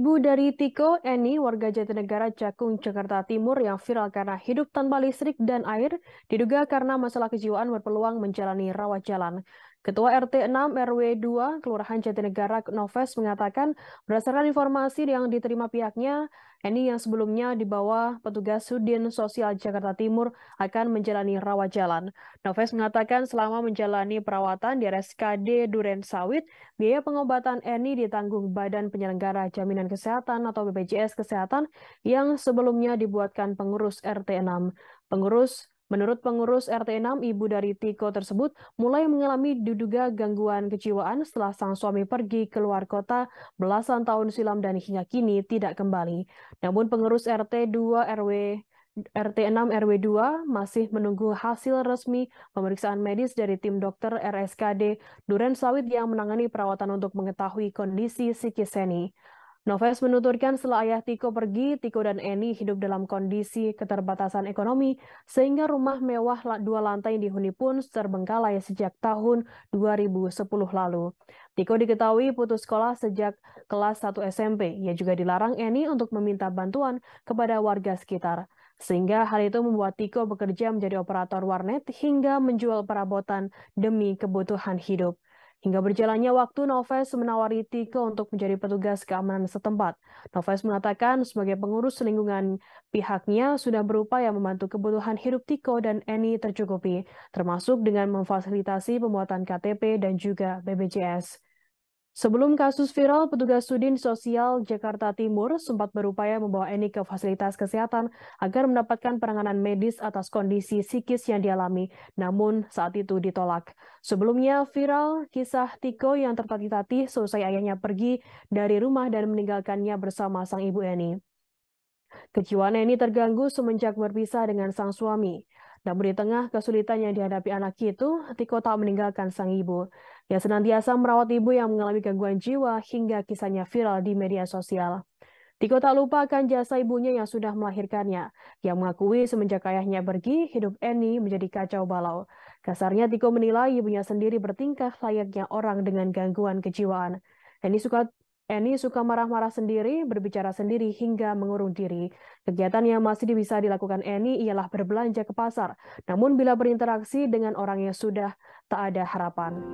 Ibu dari Tiko, Eni, warga Jatinegara Cakung, Jakarta Timur yang viral karena hidup tanpa listrik dan air, diduga karena masalah kejiwaan berpeluang menjalani rawat jalan. Ketua RT 6 RW 2 Kelurahan Jatinegara Noves mengatakan berdasarkan informasi yang diterima pihaknya, Eni yang sebelumnya dibawa petugas Sudin Sosial Jakarta Timur akan menjalani rawat jalan. Noves mengatakan selama menjalani perawatan di RSKD Duren Sawit, biaya pengobatan Eni ditanggung Badan Penyelenggara Jaminan Kesehatan atau BPJS Kesehatan yang sebelumnya dibuatkan pengurus RT 6. Menurut pengurus RT 6, ibu dari Tiko tersebut mulai mengalami diduga gangguan kejiwaan setelah sang suami pergi keluar kota belasan tahun silam dan hingga kini tidak kembali. Namun pengurus RT 6 RW 2 masih menunggu hasil resmi pemeriksaan medis dari tim dokter RSKD Duren Sawit yang menangani perawatan untuk mengetahui kondisi psikis Eni. Noves menuturkan setelah ayah Tiko pergi, Tiko dan Eni hidup dalam kondisi keterbatasan ekonomi sehingga rumah mewah dua lantai dihuni pun terbengkalai sejak tahun 2010 lalu. Tiko diketahui putus sekolah sejak kelas 1 SMP. Ia juga dilarang Eni untuk meminta bantuan kepada warga sekitar. Sehingga hal itu membuat Tiko bekerja menjadi operator warnet hingga menjual perabotan demi kebutuhan hidup. Hingga berjalannya waktu, Noves menawari Tiko untuk menjadi petugas keamanan setempat. Noves mengatakan sebagai pengurus lingkungan pihaknya sudah berupaya membantu kebutuhan hidup Tiko dan Eni tercukupi, termasuk dengan memfasilitasi pembuatan KTP dan juga BPJS. Sebelum kasus viral, petugas Sudin Sosial Jakarta Timur sempat berupaya membawa Eni ke fasilitas kesehatan agar mendapatkan penanganan medis atas kondisi psikis yang dialami, namun saat itu ditolak. Sebelumnya viral kisah Tiko yang tertatih-tatih selesai ayahnya pergi dari rumah dan meninggalkannya bersama sang ibu Eni. Kejiwaan Eni terganggu semenjak berpisah dengan sang suami. Namun di tengah kesulitan yang dihadapi anak itu, Tiko tak meninggalkan sang ibu. Ia senantiasa merawat ibu yang mengalami gangguan jiwa hingga kisahnya viral di media sosial. Tiko tak lupa akan jasa ibunya yang sudah melahirkannya. Ia mengakui semenjak ayahnya pergi, hidup Eni menjadi kacau balau. Kasarnya Tiko menilai ibunya sendiri bertingkah layaknya orang dengan gangguan kejiwaan. Eni suka marah-marah sendiri, berbicara sendiri hingga mengurung diri. Kegiatan yang masih bisa dilakukan Eni ialah berbelanja ke pasar. Namun bila berinteraksi dengan orang yang sudah tak ada harapan.